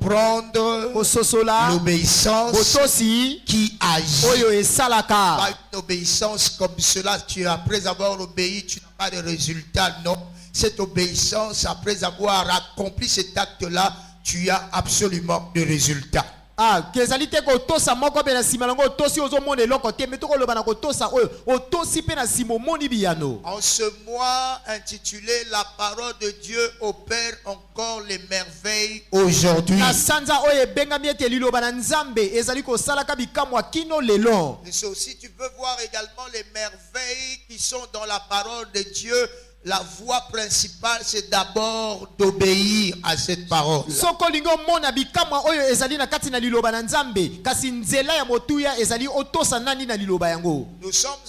comprendre l'obéissance qui agit. Pas une obéissance comme cela, après avoir obéi, tu n'as pas de résultat. Non, cette obéissance, après avoir accompli cet acte-là, tu as absolument des résultats. En ce mois intitulé La parole de Dieu opère encore les merveilles aujourd'hui. Et aussi tu peux voir également les merveilles qui sont dans la parole de Dieu. La voie principale, c'est d'abord d'obéir à cette parole. Nous sommes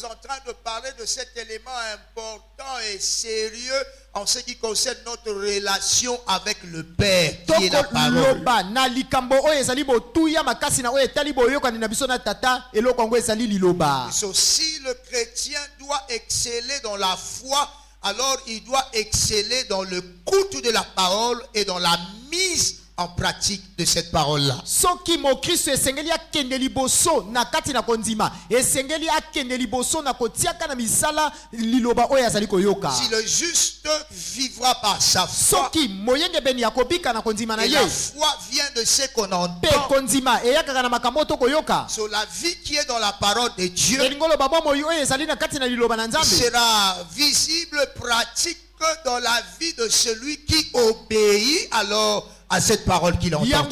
en train de parler de cet élément important et sérieux en ce qui concerne notre relation avec le Père, qui est la parole. Et aussi le chrétien doit exceller dans la foi. Alors il doit exceller dans le l'écoute de la parole et dans la mise en pratique de cette parole-là. Si le juste vivra par sa foi, et la foi vient de ce qu'on entend, sur la vie qui est dans la parole de Dieu sera visible, pratique dans la vie de celui qui obéit alors à cette parole qu'il entend. Il n'y a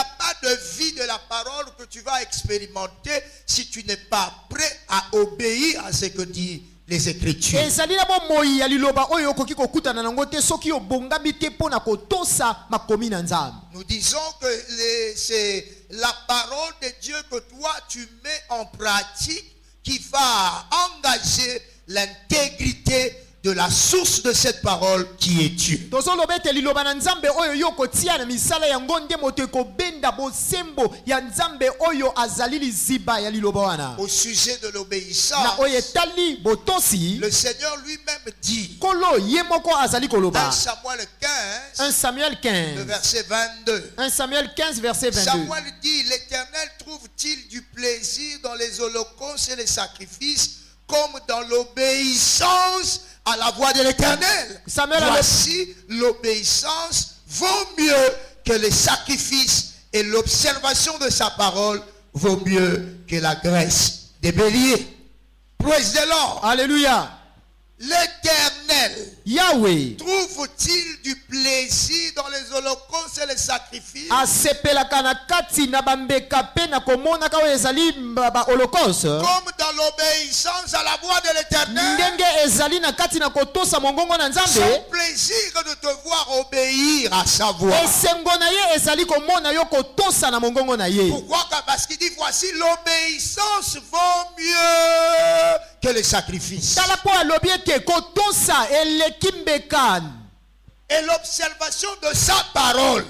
pas de vie de la parole que tu vas expérimenter si tu n'es pas prêt à obéir à ce que dit les Écritures. Nous disons que c'est la parole de Dieu que toi tu mets en pratique qui va engager l'intégrité de la source de cette parole qui est Dieu. Au sujet de l'obéissance, le Seigneur lui-même dit, 1 Samuel 15, le verset 22. 1 Samuel 15, verset 22. Samuel dit, l'Éternel trouve-t-il du plaisir dans les holocaustes et les sacrifices comme dans l'obéissance à la voix de l'Éternel? Voici, l'obéissance vaut mieux que les sacrifices et l'observation de sa parole vaut mieux que la graisse des béliers. Praise the Lord. Alléluia. L'Éternel Yahweh trouve-t-il du plaisir dans les holocaustes et les sacrifices comme dans l'obéissance à la voix de l'Éternel? Son plaisir de te voir obéir à sa voix. Pourquoi? Parce qu'il dit, voici, l'obéissance vaut mieux que les sacrifices. Et l'observation de sa parole.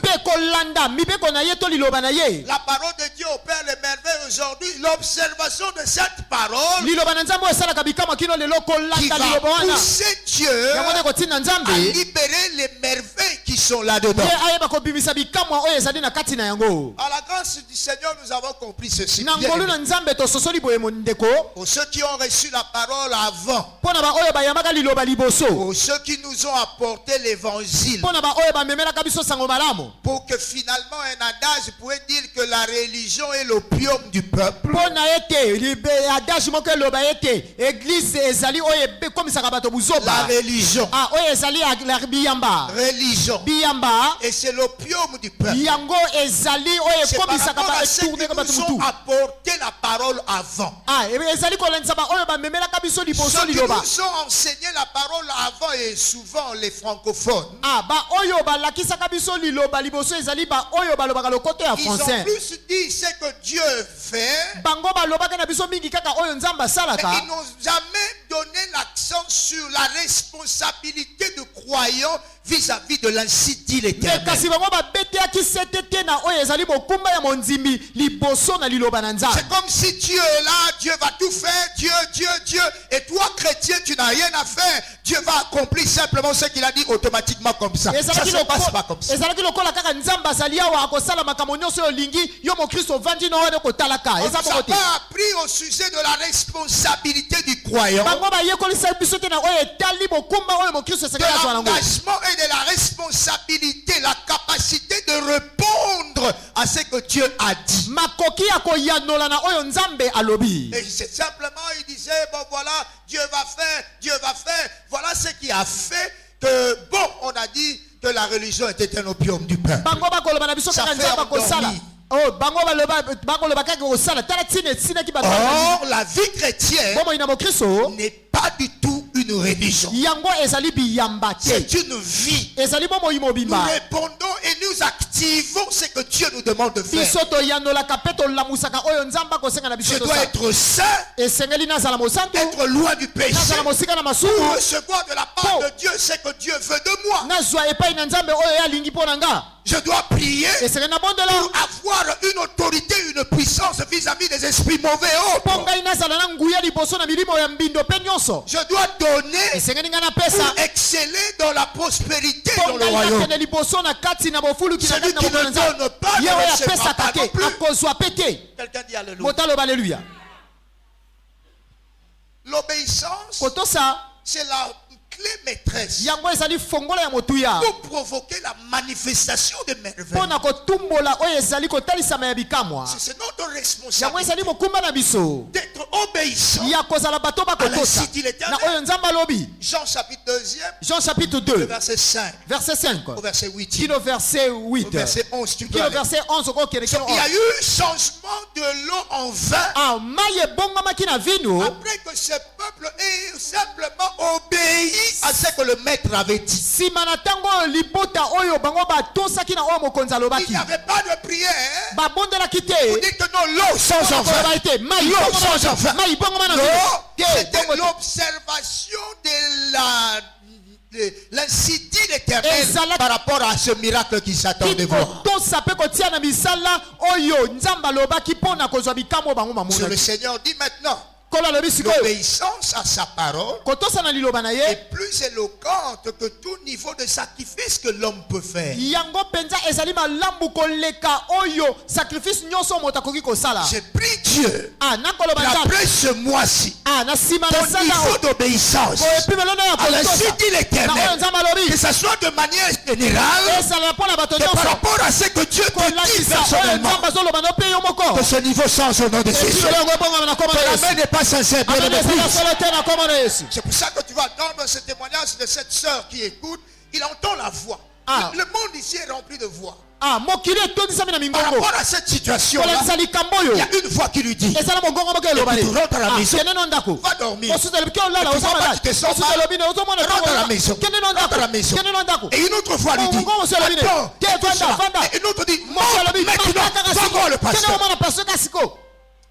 La parole de Dieu opère les merveilles aujourd'hui. L'observation de cette parole qui va pousser Dieu à libérer les merveilles qui sont là-dedans. À la grâce du Seigneur, nous avons compris ceci. Pour ceux qui ont reçu la parole avant, pour ceux qui nous ont apporté l'évangile, pour que finalement un adage pourrait dire que la religion est l'opium du peuple. La religion. Religion. Et c'est l'opium du peuple. C'est par rapport à ceux qui nous ont apporté la parole avant. Ceux qui nous ont enseigné la parole avant et souvent les francophones. Ils ont plus dit ce que Dieu fait, mais ils n'ont jamais donné l'accent sur la responsabilité de croyants vis-à-vis de l'ainsi dit Mais l'Éternel. kasi bango babetiaki setete na oyo ezali bokumba ya monzimbi liboso na liloba na Nzambe. C'est comme si Dieu est là, Dieu va tout faire, Dieu. Et toi, chrétien, tu n'as rien à faire. Dieu va accomplir simplement ce qu'il a dit automatiquement comme ça. Ça ne se passe pas comme ça. ezalaki lokola kaka Nzambe azali awa akosala makambo nyonso oyo olingi yo mokristo ovandi na oyo kotalaka. On ne Eza nous a moko te. pas appris au sujet de la responsabilité du croyant, Bango bayekolisa biso te na oyo etali bokumba oyo mokristo de esengeli azwa nango. l'engagement et de la responsabilité, la capacité de répondre à ce que Dieu a dit. Makoki ya koyanola na oyo Nzambe alobi. Et c'est simplement, il disait, bon voilà, Dieu va faire. Voilà ce qui a fait que, bon, on a dit que la religion était un opium du peuple. Bango bakoloba na biso Ça kaka fait Nzambe akosala. endormi. Oh, bango baloba kaka kosala. Tala tine ki ba. Or, la vie chrétienne Bomo ina mokristo. n'est pas du tout une religion. Yango ezali biyamba te. C'est une vie. Ezali bomo Nous imobimba. répondons et nous activons ce que Dieu nous demande de faire. Biso to yanolaka pe to lamusaka oyo Nzambe akosenga na biso Je to dois sa. être saint, Esengeli nazala mosantu. être loin du péché, Nazala mosika na pour masumu. recevoir de la part de Dieu ce que Dieu veut de moi. Nazwa epai na Nzambe oyo alingi po nanga. Je dois prier Esengeli na bondela. pour avoir une autorité, une puissance vis-à-vis des esprits mauvais Po autres. ngai nazala na nguya liboso na milimo ya mbindo pe nyonso. Je dois donner Esengeli nga na pesa. pour exceller dans la prospérité Po dans le ngai royaume. nakende liboso na kati na bofulu kina Celui kati na qui ne bofulu na donne pas Ye ne oyo recevra apesa pas kake non plus. akozwa pete. Quelqu'un dit alléluia. Motaloba alléluia. L'obéissance, Kotosa c'est la clé maîtresse yango ezali fongola ya motuya. pour provoquer la manifestation de merveilles. Pona kotumbola oyo ezali kotalisama ya bikamwa. C'est notre Yango responsabilité ezali mokumba na biso. d'être obéissant. Ya kozala bato bakotosa. Ainsi dit l'Éternel. Na oyo Nzambe alobi. Jean chapitre 2, Jean chapitre le 2, verset 5 verset 5. au verset 8. Kilo verset Au 8. verset 11, tu peux Kilo aller. verset 11 okokende kilo Il y a 11. eu changement de l'eau en vin Ah, maye bongomaki na vino. après que ce peuple ait simplement obéi à ce que le maître avait dit. Sima na tango libota oyo bango batosaki na oyo mokonzi Il alobaki. n'y avait pas de prière. Babondelaki Vous te. dites que non, l'eau change en vin. Koloba ete mai L'eau bongoma change en vin. mai bongoma na vino. Non, Te, c'était bongo te. l'observation de l'ainsi dit l'Éternel Ezala- par rapport à ce miracle qui s'attend de voir. Kotosa pe kotia na misala oyo Nzambe alobaki mpona kozwa bikamwa bango Ce mamona. le Seigneur dit maintenant, Kolo alobi sikoyo. l'obéissance à sa parole Kotosa na liloba na ye. est plus éloquente que tout niveau de sacrifice que l'homme peut faire. Yango penza ezali malambu koleka oyo sacrifice nyonso moto akoki kosala. J'ai pris Dieu Ah nakoloba Nzambe. après ce mois-ci. Ah na sima na Ton sala niveau oyo. d'obéissance, Koepimelona ya à l'ainsi kotosa. dit Na oyo l'Éternel, Nzambe alobi. que ce soit de manière générale, Ezala mpona bato que par nyonso. rapport à ce que Dieu te dit Kolakisa oyo personnellement, Nzambe azoloba na ope yo moko. que ce niveau change au nom de Jésus. Epimelo yango ebongama na kombo na Ton Yesu. amen n'est pas sincère, bien Amen aimé. ezala solo te na kombo na Yesu. C'est pour ça que tu vas entendre ce témoignage de cette sœur qui écoute. Il entend la voix. Ah. Le monde ici est rempli de voix. Ah mokili etondisami na Par mingongo. rapport à cette situation-là, Kolakisa likambo oyo. il y a une voix qui lui dit, Ezala mongongo moko eloba Et puis le. tu rentres à la Ah, maison. kende no ndako. va dormir. Osuza lebi ke olala Et tu ozoma vois pas, date. tu te sens Osuza mal. lebi ne ozomona Rentre à la maison. Kende no Rentre à la ndako. maison. Kende no ndako. Et une autre voix lui dit, Mongongo osolobi ne. attends, Ke et tout ça. vanda. Et une autre dit, Moto alobi maintenant, va voir le Kende pasteur. omona pasteur kasiko.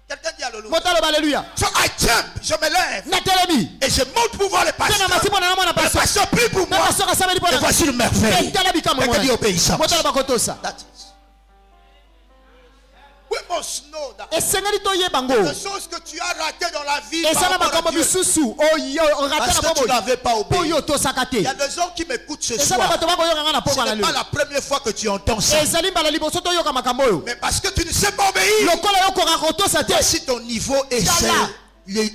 Quelqu'un dit alléluia. Moto aloba alléluia. So I jump, je me lève Natelemi. et je monte pour voir le pasteur. Tena masipo na mona Le pasteur. pasteur prie pour Na moi. pasteur asabeli Et pona. voici le merveille. Tala bikamwa Quelqu'un dit mona. obéissance. Moto aloba kotosa. That is. We must know that Esengeli toyeba ngo. les choses que tu as ratées dans la vie par Ezala rapport makambo à Dieu, bisusu oyo orata parce na que tu bombo. n'avais pas obéi. Oyo tosaka te. Il y a des gens qui m'écoutent ce Ezala soir. bato bakoyoka nga na Ce poko na n'est pas lelo. la première fois que tu entends ça. Ezali mbala liboso toyoka makambo oyo. Mais parce que tu ne sais pas obéir, Lokola yokoka kotosa te. si ton niveau est Tala.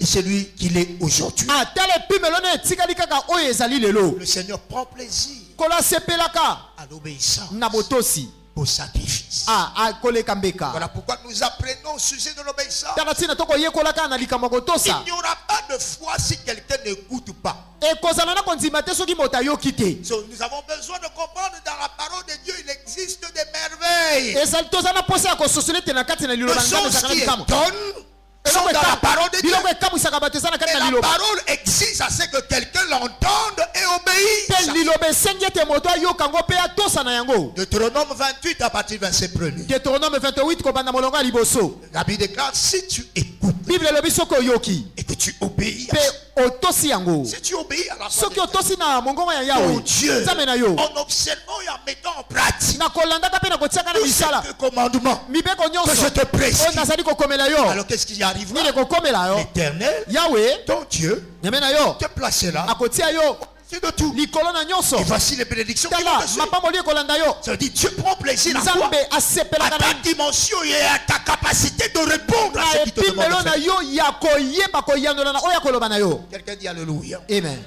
celui qu'il est aujourd'hui. Ah tala epimelo na etikali kaka oyo ezali lelo. Le Seigneur prend plaisir Kola sepelaka à l'obéissance, na botosi. au sacrifice. Ah koleka mbeka. Voilà pourquoi nous apprenons au sujet de l'obéissance. Tala tina toko yekolaka na likambo kotosa. Il n'y aura pas de foi si quelqu'un n'écoute pas. Ekozala na kondima te soki moto ayoki te. So, nous avons besoin de comprendre dans la parole de Dieu, il existe des merveilles. Ezali toza na posa ya kososole te na kati na Les liloba nzambe choses ezaka na qui likambo. étonnent sont dans la parole de Dieu. Biloko ekamwisaka bato eza na kati Et na la liloba. parole exige à ce que quelqu'un l'entende et obéisse. Mpe liloba esengi ete moto ayoka yango mpe atosa na yango. Deutéronome 28 à partir du verset 1er. Deutéronome 28 kobanda molongo ya liboso. La Bible déclare, si tu écoutes Bible elobi soki oyoki et que tu obéis à pe ça. otosi yango Si tu obéis à la voix soki de otosi na mongongo ya ton yawe Dieu, nzambe na yo en observant et en mettant en pratique na kolandaka mpe na kotiaka na tous misala ces commandements mibeko que je nyonso te prescris, oyo nazali kokomela yo alors qu'est-ce qui arrivera? nini ekokomela yo L'Éternel, yawe ton Dieu, nyame na yo te placera akotia yo c'est de tout. likolo na nyonso Et voici les bénédictions qui vont tala te suivre. mapamboli ekolanda yo Ça veut dire Dieu prend plaisir à toi, nzambe à asepelaka ta na dimension et à ta capacité de répondre à ce qu'il te demande epimelo de na faire. yo ya koyeba koyandola na oyo akoloba na yo Quelqu'un dit Alléluia. amen.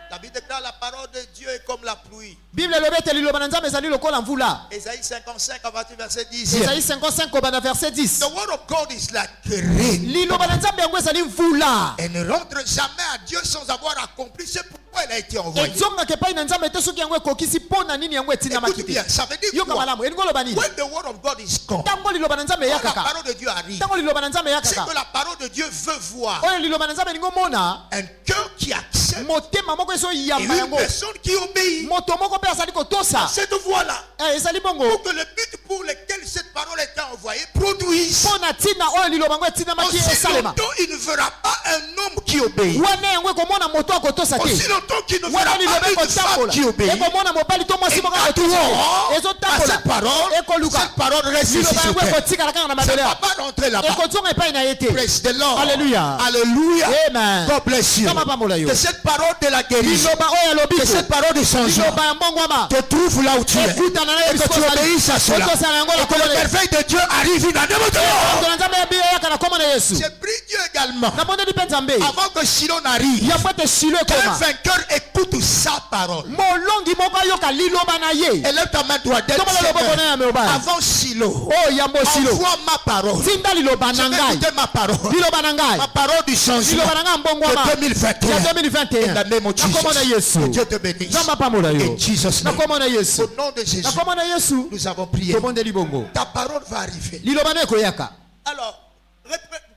La Bible déclare la parole de Dieu est comme la pluie. Bible elobi ete liloba na nzambe ezali lokola mvula. Ésaïe 55 à partir du verset 10. Esaïe 55 kobanda verset 10. The word of God is like rain. liloba na nzambe yango ezali mvula Elle ne rentre jamais à Dieu sans avoir accompli ce pourquoi elle a été envoyée. ezongaka epai na nzambe te soki yango ekokisi mpo na nini yango etindamaki Écoute te. bien, ça veut dire yoka quoi? malamu elingi oloba nini When the word of God is come, ntango liloba na nzambe quand la eyakaka parole de Dieu arrive, ntango liloba na nzambe c'est eyakaka que la parole de Dieu veut voir oyo liloba na nzambe elingi omona un cœur qui accepte motema moko eso et yamba une yango personne qui obéit moto moko mpe azali kotosa cette voie-là. ezali bongo Pour que le but pour lequel cette parole était envoyée produise. mpo na ntina oyo liloba yango etindamaki Aussi esalema longtemps il ne verra pas un homme qui obéit. wana yango ekomona moto akotosa Aussi te longtemps qu'il ne wana verra liloba pas une femme ekotambola qui obéit. ekomona mobali to mwasi Et moko quand akotosa on te à ezotambola cette parole reste ici liloba sur yango terre. ekotikala kaka na Ça ne mabele va pas rentrer là-bas. ekozonga epai na ye te Praise the Lord. Alléluia. Alléluia. Amen. God bless you. Kama pambola yo. Que cette parole de la guérison, liloba oyo alobi que cette parole de changement liloba ya mbongwama te trouve là où tu es. ekutana na ye Et que tu obéisses à cela. otosala yango Et na que le komona merveille de Dieu arrive dans notre moto na nzambe yabi eyaka na komona yesu J'ai pris Dieu également. nabondeli mpe nzambe Avant que Shiloh n'arrive, ya fo ete shilo qu'un ekoma vainqueur écoute sa parole. molongi moko ayoka liloba na ye Élève ta main droite. tomona loboko na ya mobali Avant Shiloh, oyo yambo shilo envoie ma parole. tinda liloba Je na vais ngai écouter ma parole. liloba na ngai Ma parole du changement liloba na ngai mbongwama de ya 2021. 2021 In the name of nakomona Jesus. yesu Que Dieu te bénisse. nzambe apambola yo In Jesus' name. nakomona yesu Au nom de Jésus, nakomona yesu nous avons prié. tobondeli bongo Ta parole va arriver. liloba na ekoyaka Alors,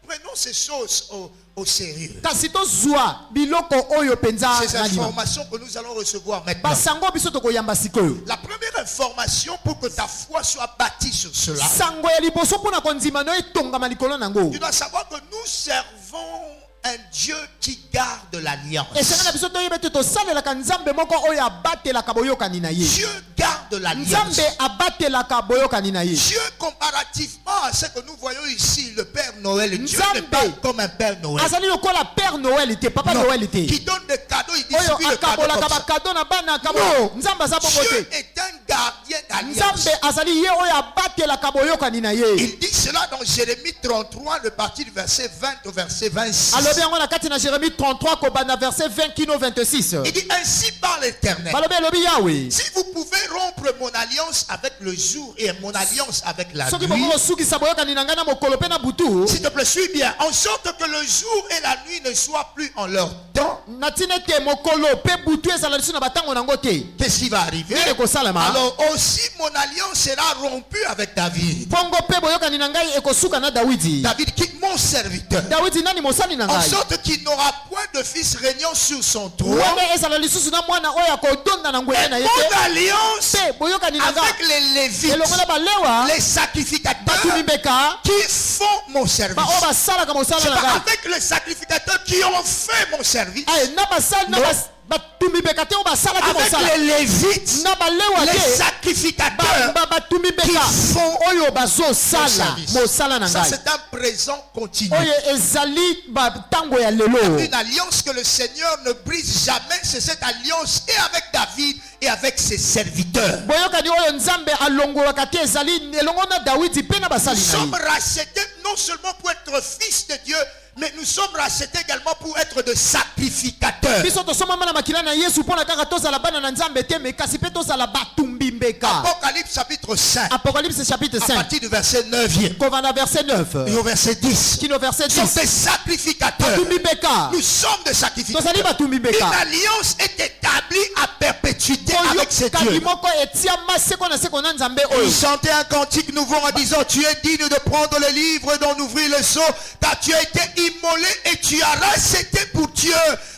prenons ces choses au sérieux. kasi tozwa biloko oyo mpenza Ces na lima informations que nous allons recevoir maintenant. basango biso tokoyamba sikoyo La première information pour que ta foi soit bâtie sur cela, sango ya liboso mpona kondima no etongama likolo nango tu dois savoir que nous servons un Dieu qui garde l'alliance. esanga na biso toyeba ete tosalelaka nzambe moko oyo abatelaka boyokani na ye Dieu garde l'alliance. nzambe abatelaka boyokani na ye Dieu, comparativement à ce que nous voyons ici, le Père Noël, Dieu Nzambe. n'est pas comme un Père Noël azali lokola père noel te papa Non. noel te qui donne des cadeaux, il oyo distribue le cadeau akabolaka comme ça. bakado na bana akabo Non. nzambe aza bongo Dieu te est un gardien d'alliance. nzambe azali ye oyo abatelaka boyokani na ye Il dit cela dans Jérémie 33, le parti du verset 20 au verset 26. alobi yango na kati na jérémie 33 kobanda verset 20 kino 26 Il dit ainsi par l'Éternel. balobi elobi yawe Si vous pouvez rompre mon alliance avec le jour et mon alliance avec la soki nuit, boko kosukisa boyokani na ngai na mokolo mpe na butu s'il te plaît, suis bien, en sorte que le jour et la nuit ne soient plus en leur temps, natina ete mokolo mpe butu ezala lisu na batango nango te qu'est-ce qui va arriver? nini ekosalama Alors aussi mon alliance sera rompue avec David. bongo mpe boyokani na ngai ekosuka na dawidi David quitte mon serviteur. dawidi nani mosali na En ngai sorte qu'il n'aura point de fils régnant sur son trône. wana ezala lisusu na mwana oyo akodonda na ngwenya Et na ye mon te alliance mpe boyokani na ngai avec les Lévites, elongo na balewa les sacrificateurs batumi mbeka qui font mon service. oyo basalaka mosala C'est na pas ngai avec les sacrificateurs qui ont fait mon service. aye na basali na Non. batumi mbeka te oyo basalaki Avec mosala les Lévites, na balewa les te sacrificateurs. batumi mbeka qui font oyo mon bazosala service. mosala na Ça, ngai c'est un présent continu. oyo ezali batango ya lelo Une alliance que le Seigneur ne brise jamais, c'est cette alliance et avec David et avec ses serviteurs. boyokani oyo nzambe alongolaka te ezali elongo na dawidi mpe na Nous basali na sommes ye rachetés non seulement pour être fils de Dieu, mais nous sommes rachetés également pour être de sacrificateurs. biso tosomama na makila na yesu mpona kaka tozala bana na nzambe te me kasi mpe tozala batumbi mbeka Apocalypse chapitre 5, apocalypse chapitre à 5 partir du verset 9e kovanda verset 9 et au verset 10. kino verset Nous sommes 10 des sacrificateurs. batumbi mbeka Nous sommes des sacrificateurs. tozali batumbi Une mbeka alliance est établie à perpétuité avec ces boyokani dieux. moko etiama seko na seko na nzambe Ils oyo chantaient un cantique nouveau en disant: tu es digne de prendre le livre et d'en ouvrir le sceau, car tu as été immolé et tu as racheté pour Dieu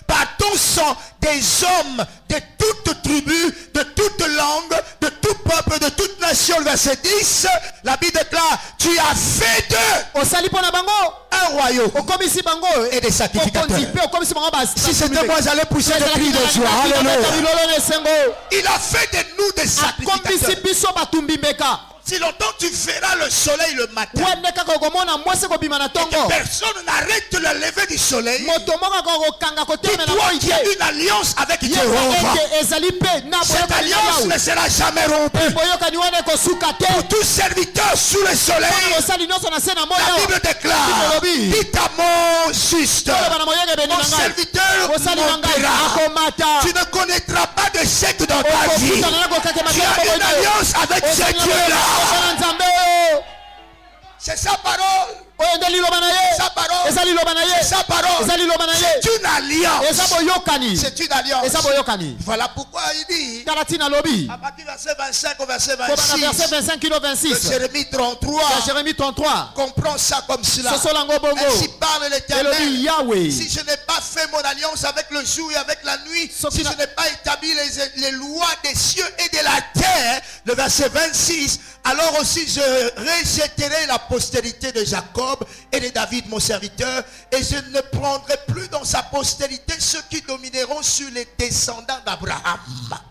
par ton sang des hommes de toute tribu, de toute langue, de tout peuple, de toute nation. Le verset 10, la Bible déclare: tu as fait d'eux osali pona bango un royaume okomisi bango et des sacrificateurs. okonzi pe okomisi bango Si c'était moi, j'allais pousser des cris de joie. Alléluia. Il a fait de nous des akombisi sacrificateurs. biso batumbi mbeka Si longtemps tu verras le soleil le matin, wende kaka okomona mwasi kobima na et tongo que personne n'arrête le lever du soleil, moto moko akokokanga kotemena na toi moi qui as te une alliance avec yeba Jéhovah, ete ezali mpe na cette boyokani ya alliance yawe ne sera jamais rompue. boyokani wana ekosuka te Pour tout serviteur sous le mpona soleil, mosali nyonso na se na moi la yawa Bible déclare, dites à mon juste, oloba na moyokebeni mon na ngai serviteur mosali na ngai montera. akomata Tu ne connaîtras pas de chèque dans ta vie. okokutana na kokakema Tu as une alliance avec ce Dieu-là. na nzambe C'est sa parole. oyo nde liloba na ye Sa parole. eza liloba na ye C'est sa parole. eza liloba na ye C'est une alliance. eza boyokani C'est une alliance. eza boyokani Voilà pourquoi il dit, tala ntina lobi à partir du verset 25 au verset kobana verset 26, 25 kilo de 26 Jérémie 33, ya Jérémie 33 comprends ça comme cela. sosolango bongo Ainsi parle elobi l'Éternel. yawe Si je n'ai pas fait mon alliance avec le jour et avec la nuit, Sauf si qu'il je a- n'ai pas établi les lois des cieux et de la terre, le verset 26, alors aussi je rejetterai la postérité de Jacob et de David mon serviteur, et je ne prendrai plus dans sa postérité ceux qui domineront sur les descendants d'Abraham,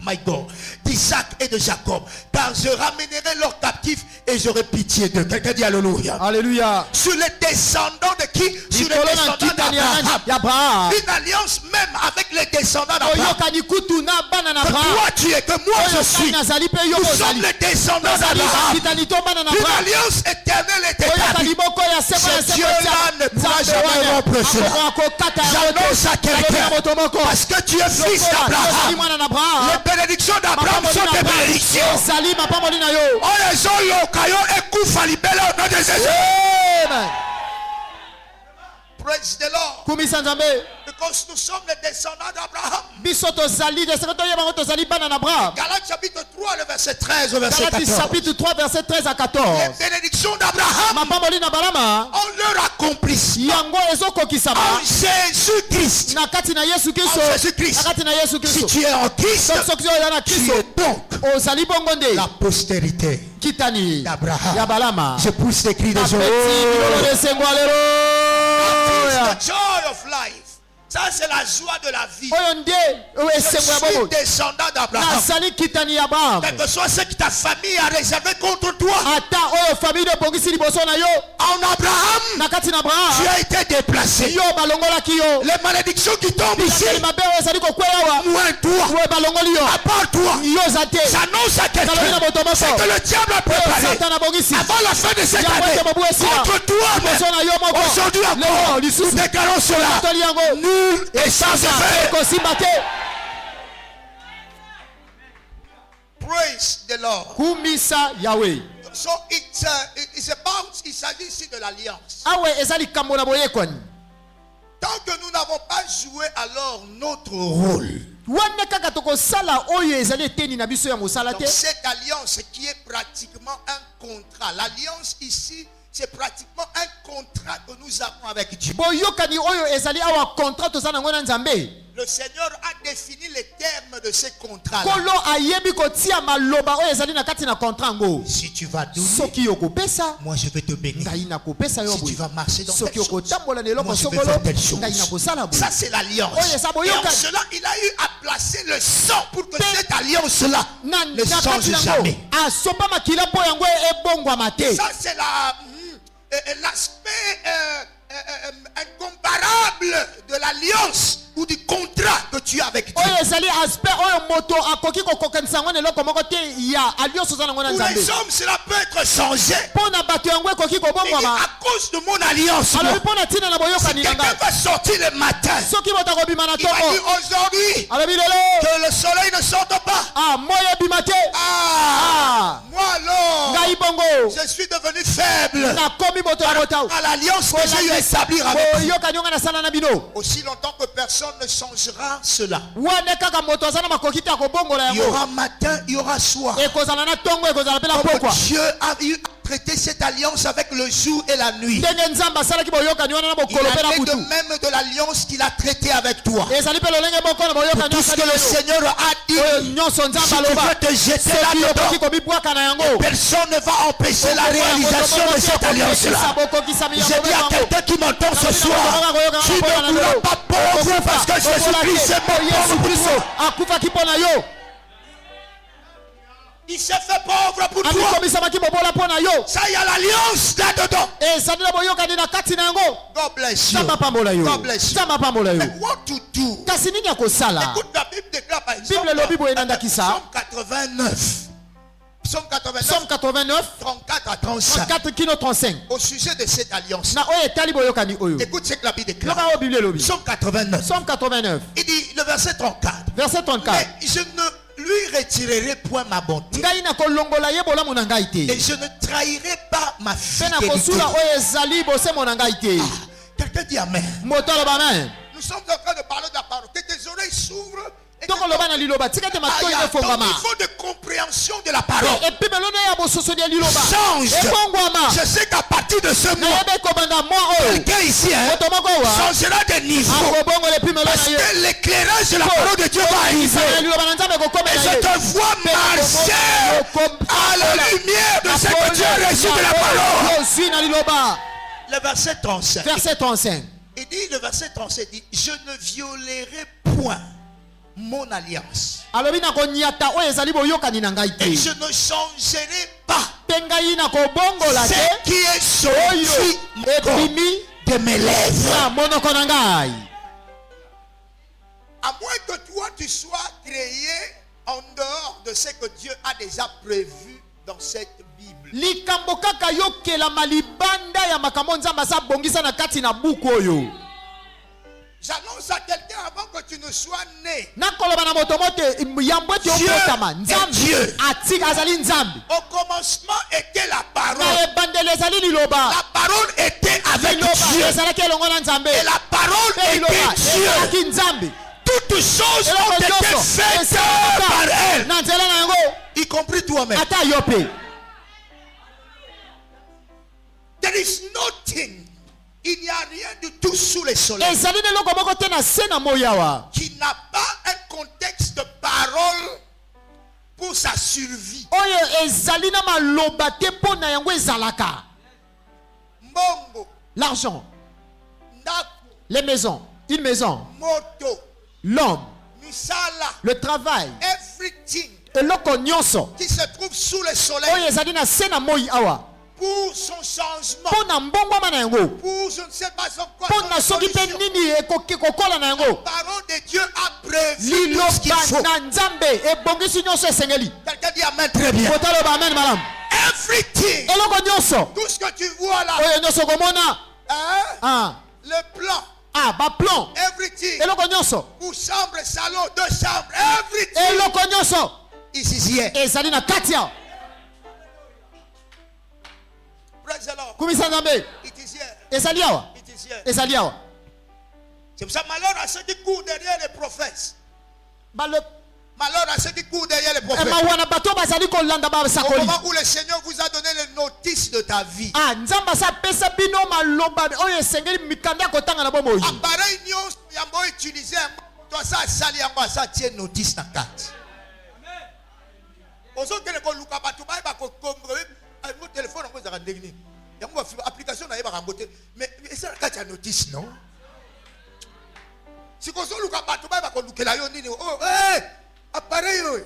my God, d'Isaac et de Jacob, car je ramènerai leurs captifs et j'aurai pitié d'eux. Quelqu'un dit alléluia. Alléluia Sur les descendants de qui? Sur les likolo na descendants nkitani ya nani? d'Abraham. ya Abraham Une alliance même avec les descendants d'Abraham. oyokani kutu na bana na Que Abraham toi tu es, que moi je oyokani suis. nazali mpe yo Nous sommes ozali les descendants nazali d'Abraham. bakitani to bana na Une Abraham alliance éternelle est oyokani établie. moko ya seko ya Ce Dieu-là ne pourra jamais rompre cela. akokata J'annonce à quelqu'un, moto moko parce que tu es fils ozali d'Abraham. mwana na Abraham Les bénédictions d'Abraham sont des bénédictions. ezali mapamboli na yo Oh les oloka yo ekufa libela au nom de Jésus. Amen. Praise the Lord. kumisa nzambe Because nous sommes les descendants d'Abraham. biso tozali deseko toyebango tozali bana na Abraham Galates chapitre 3, le verset 13 au verset Galates 14. chapitre 3 verset 13 à 14 Les bénédictions d'Abraham mapamboli na balama ont leur accomplissement yango ezokokisama en Jésus-Christ. na kati na Yesu En Kristo Jésus-Christ. na kati na Yesu Si Kristo tu es en Christ, soki oza na tu Kristo es donc ozali bongo nde la postérité kitani d'Abraham. ya balama Je pousse des cris de joie. apeti bilolo desengo aleluya The joy of life. Ça, c'est la joie de la vie. oyo nde Je esengo ya suis bomo descendant d'Abraham. nazali kitani ya Abraham Quel que soit ce que ta famille a réservé contre toi, ata oyo famille ebongisi liboso na yo en Abraham, na kati na tu Abraham as été déplacé. yo balongolaki yo Les malédictions qui tombent ici, bisakeli mabe oyo ezali kokweyawa moins toi, oyo balongoli yo à part toi, yo oza te j'annonce à kalobi na quelqu'un, moto c'est moko que le diable a oyo préparé satana abongisi avant la fin de cette yango année ete mobu esila contre toi. liboso na yo moko Aujourd'hui lelo encore, nous lisusu déclarons cela. toli yango Nul et sans effet. kosimba te Praise the Lord. kumisa yawe So it's about, il s'agit ici de l'alliance. awe eza likambo na boyekoni Tant que nous n'avons pas joué alors notre rôle, wana kaka tokosala oyo ezali eteni na biso ya mosala donc te cette alliance qui est pratiquement un contrat, l'alliance ici, c'est pratiquement un contrat que nous avons avec Dieu. boyokani oyo ezali awa contrat toza nango na nzambe Le Seigneur a défini les termes de ces contrats. kolo ayebi kotia maloba oyo ezali na kati na contrat yango Si tu vas donner, soki okopesa moi je vais te bénir. ngai nakopesa yo Si tu boye vas marcher dans soki telle chose, okotambola na eloko moi je vais sokolo faire telle chose. ngai nakosala boye Ça c'est l'alliance. Oh, yes, Et en cela, il a eu à placer le sang pour que cette alliance-là na ne na change kati nango jamais. asopa makila mpo yango ebongwama te Ça c'est l'aspect incomparable de l'alliance ou du contrat que tu as avec Dieu. oyo ezali aspect oyo moto akoki kokokanisa yango na eloko moko te ya alliance oza nango na Pour nzambe les hommes, cela peut être changé. mpo na bato yango ekoki Il dit, kobongwama à cause de mon alliance, alobi moi, mpo na ntina na si boyokani na quelqu'un ngai va sortir le matin, soki moto akobima na il va dire ntongo aujourd'hui alobi lelo que le soleil ne sorte pas. moyo ebima te Moi alors, ngai bongo je suis devenu faible nakomi moto ya motau à l'alliance que j'ai eu à établir avec vous. boyokani onga nasala na bino Aussi longtemps que personne ne changera cela. wane kaka moto aza na makoki te akobongola Il y yango aura matin, il y aura soir. ekozala na ntongo ekozala mpe na Comme pokwa Dieu a eu à traiter cette alliance avec le jour et la nuit. ndenge nzambe asalaki boyokani wana na Il bokolo mpe a na fait de butu même de l'alliance qu'il a traité avec toi. ezali mpe lolenge moko na boyokani Tout ce que le Seigneur a dit, oyo nyonso si nzambe tu aloba veux te jeter soki là-dedans, okoki kobibwaka na yango personne ne va empêcher c'est la réalisation de cette alliance-là. Je dis à quelqu'un qui m'entend ce soir, tu ne mourras pas pauvre parce que Jésus-Christ est pauvre pour toi. Il s'est fait pauvre pour toi. Ça, il y a l'alliance là-dedans. God bless you. God bless you. Mais what to do? Écoute, la Bible déclare par exemple Psaume 89. Psaume 89, 34 à 35. Au sujet de cette alliance. Écoute ce que la Bible déclare. Psaume 89. Il dit le verset 34. Mais je ne lui retirerai point ma bonté. Et je ne trahirai pas ma fidélité. Quelqu'un dit amen. Nous sommes en train de parler de la parole. Que tes oreilles s'ouvrent. Il y a un niveau de compréhension de la parole. Change. Je sais qu'à partir de ce mois, quelqu'un ici changera de niveau. Parce que l'éclairage de la parole de Dieu va arriver. Et je te vois marcher à la lumière de ce que Dieu a reçu de la parole. Le verset 35. Il dit, le verset 37 dit, je ne violerai point mon alliance. Et je ne changerai pas ce qui est sorti de mes lèvres. À moins que toi tu sois créé en dehors de ce que Dieu a déjà prévu dans cette Bible. J'annonce à quelqu'un avant que tu ne sois né. Dieu. Au commencement était la parole. La parole était avec Dieu. Et la parole était Dieu. Toutes choses ont été faites par elle. Y compris toi-même. There is nothing. Il n'y a rien du tout sous le soleil qui n'a pas un contexte de parole pour sa survie. Mbongo, l'argent, ndako, les maisons, une maison, moto, l'homme, misala, le travail, everything qui se trouve sous le soleil pour son changement, pour je ne sais pas encore la parole de Dieu a prévu tout ce qu'il faut. Quelqu'un dit amen très bien. Everything, tout ce que tu vois là, le plan, everything, pour chambre, salon, deux chambres, everything, ici, praise the Lord. It is here. C'est pour ça, malheur à ceux qui courent derrière les prophètes. Malheur à ceux qui courent derrière les prophètes. Au moment où le Seigneur vous a donné les notices de ta vie. Appareil nyonso yambo utiliser toi ça sali yango ça tient notice na carte. Ozo kele ko luka batu ba ba ko kombre mon téléphone on va ndengini. Yango application na yeba rambote mais ça carte ya notice non. Si ko zo luka batu ba ko lukela yo nini oh appareil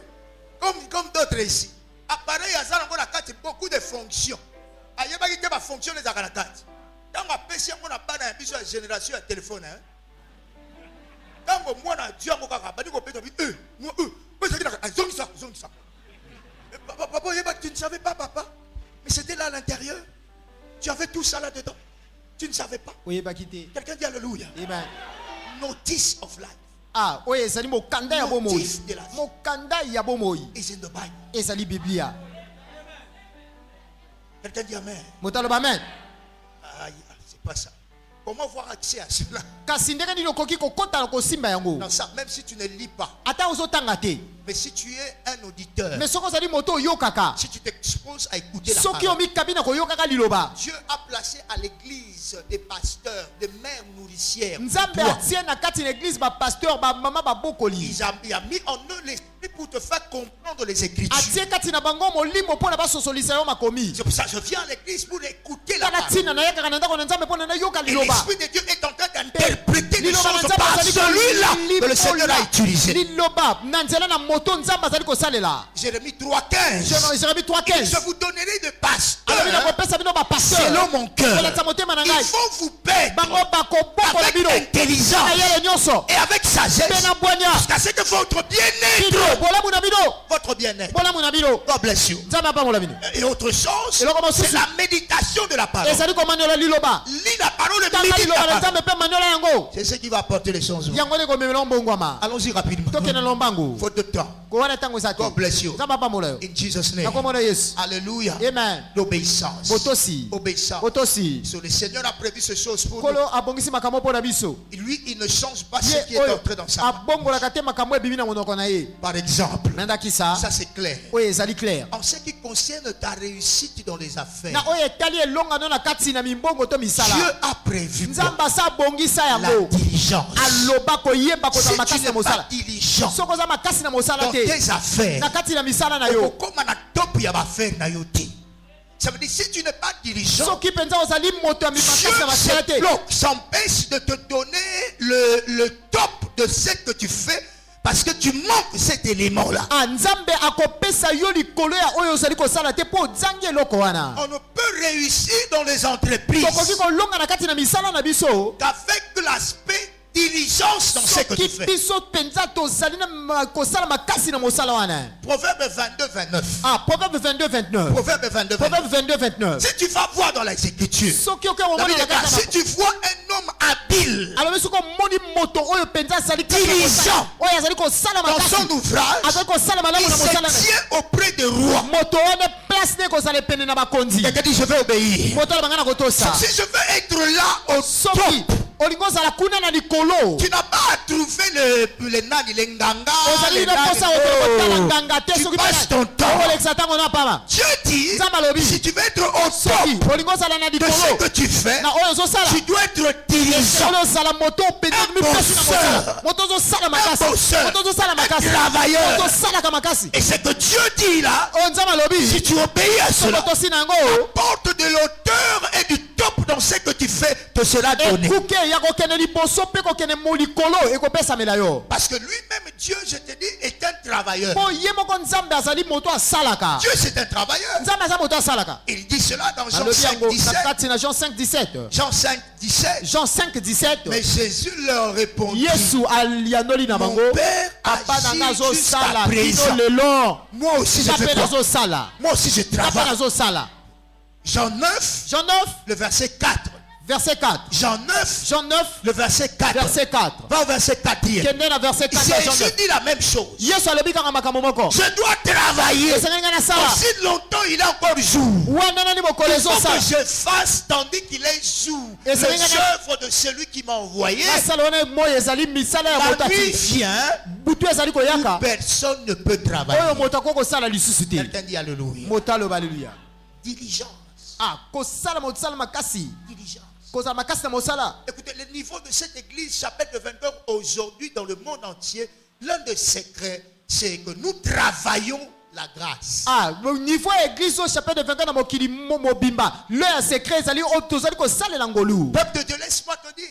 comme d'autres ici. Appareil à ça on a carte beaucoup de fonctions. Ayeba ki te ba fonction les akana carte. Dans ma PC on a pas dans biso génération de téléphone hein. Quand moi na Dieu mo kaka badi ko peto bi ça. Papa, tu ne savais pas papa, mais c'était là à l'intérieur. Tu avais tout ça là-dedans. Tu ne savais pas. Quelqu'un dit alléluia. Notice of life. Notice de la vie. Is in the Bible. Quelqu'un dit amen. C'est pas ça. Comment avoir accès à cela? Non, ça, même si tu ne lis pas. Mais si tu es un auditeur, si tu t'exposes à écouter la parole, Dieu a placé à l'église des pasteurs, des mères nourricières. Il a mis en eux l'esprit pour te faire comprendre les Écritures. atie kati na bango molimo mpo na basosolisa yo makomi. C'est pour ça que je viens à l'église pour écouter la Tala parole. ntina nayakaka na ndako na nzambe mpo na nayoka Et liloba. l'Esprit de Dieu est en train d'interpréter les Liloba na choses nzambe par azali celui-là que le Seigneur a kolilola. utilisé. Liloba na nzela na moto nzambe azali kosalela. Jérémie 3,15. Jérémie 3,15. Je vous donnerai de alobi pasteurs nakopesa bino bapasteur selon mon cœur. kolata motema na Ils ngai vont vous paître bango bakobokola avec bino intelligence na yele nyonso et avec mpe sagesse na bwanya jusqu'à ce que votre kino bien-être, bolamu na bino votre bien-être, bolamu na bino God bless you. nzambe apambola bino Et autre chose, Et le comment c'est souci? la méditation de la parole. ezali komaniola liloba Lis la parole, tanga médite liloba la na parole. nzambe mpe maniola yango C'est ce qui va apporter les changements. yango nde komemela mbongwama Allons-y rapidement. tokende lombangu Faute de temps. kowana ntango eza te God bless you. nzambe apambola yo In Jesus' name. nakomona yesu Alléluia. amen L'obéissance. botosi Obéissance. botosi So, le Seigneur a prévu ces choses pour nous. kolo abongisi makambo mpo na biso Lui, il ne change pas ce ye qui est oyo entré dans sa main. abongolaka te makambo ebimi na monoko na ye Par exemple, nandakisa ça c'est clair. oyo ezali clair En ce qui concerne ta réussite dans les affaires, na oyo etali elongano na kati na mimbongo to Dieu misala a prévu nzambe asa abongisa la yango diligence. aloba koyeba kozala Si tu makasi na n'es pas mosala diligent soki oza makasi na mosala dans te tes affaires, na kati na misala na yo comme on a top, il y a affaire na yo te. Ça veut dire si tu n'es pas diligent, soki mpenza ozali moto ya makasi na masala Dieu te s'empêche de te donner le top de ce que tu fais parce que tu manques cet élément-là. nzambe akopesa yo likolo ya oyo ozali kosala te mpo ozangi eloko wana On ne peut réussir dans les entreprises tokoki kolonga na kati na misala na biso qu'avec l'aspect diligence dans ce que tu soki fais. biso mpenza tozali na kosala makasi na mosala wana Proverbe 22, 29. proverbe 22 29 Proverbe 22, 29. proverbe 22 29 Si tu vas voir dans les Écritures, soki oke la omoni Bible na dit, kati si tu vois un homme habile alobi soki omoni moto oyo mpenza azali kati na Diligent. mosala oyo azali kosala dans makasi son ouvrage, azali kosala malamu il na mosala se tient auprès des rois. moto wana place ne kozala pene na bakonzi Quelqu'un dit je vais obéir. moto alobanga na kotosa Si je veux être là au soki top, olingi ozala kuna na likolo tu n'as pas à trouver le nani, les nganga, ozali les na nani. mposa kotala Oh. nganga te Tu soki passes ton temps. okolekisa ntango na pama Dieu dit, Nzambe alobi, si tu veux être au soki top olingi ozala na de ce likolo que tu fais, na oyo ozosala tu dois être diligent. oyo ozala moto opende mipesi na mosala moto ozosala makasi bosseur. moto ozosala makasi Un travailleur. moto osalaka makasi Et c'est que Dieu dit là, oyo nzambe alobi si tu obéis à soki cela, otosi na yango porte de l'auteur et du top dans ce que tu fais te sera donné. ekuke ya kokende liboso mpe kokende molikolo ekopesamela yo Parce que lui-même, Dieu, je te dis, est un travailleur. mpo ye moko nzambe azali moto asalaka Dieu, c'est un travailleur. nzambe aza moto asalaka Il dit cela dans Jean alobi 5, yango na 17. kati na Jean 5 17 Jean 5, 17. Jean 5 17 Mais Jésus leur répondit, yesu alianoli na mon bango Père papa na nga agit jusqu'à azosala kino présent. lelo Moi aussi, je nga fais mpe quoi? nazosala Moi aussi, je nga mpe travaille. nazosala Jean 9, Jean 9 le verset 4. verset 4 Jean 9, Jean 9 le verset 4. verset 4 Va au verset 4 dire. kende na verset 4 ya Jean Jésus 9 dit la même chose. yesu alobi kaka makambo moko Je dois travailler. esengeli ngai nasala Aussi longtemps il est encore jour. wana nani mokolo Il faut ezosala que je fasse tandis qu'il est jour. Et c'est Les bien- œuvres de celui qui m'a envoyé. nasala wana moi ezali misala ya moto La nuit ati vient, butu ezali koyaka personne ne peut oyo travailler. moto akoki kosala lisusu te Quelqu'un dit Alléluia. moto aloba aleluya Diligence. kosala mosala makasi Diligence. kozala makasi na mosala Écoutez, le niveau de cette église, chapelle de 22 aujourd'hui dans le monde entier, l'un des secrets, c'est que nous travaillons la grâce. niveau ya église oyo chapitre de 24 na mokili mobimba lo ya secret ezali oyo tozali kosalela ngolu Peuple de Dieu, laisse-moi te dire.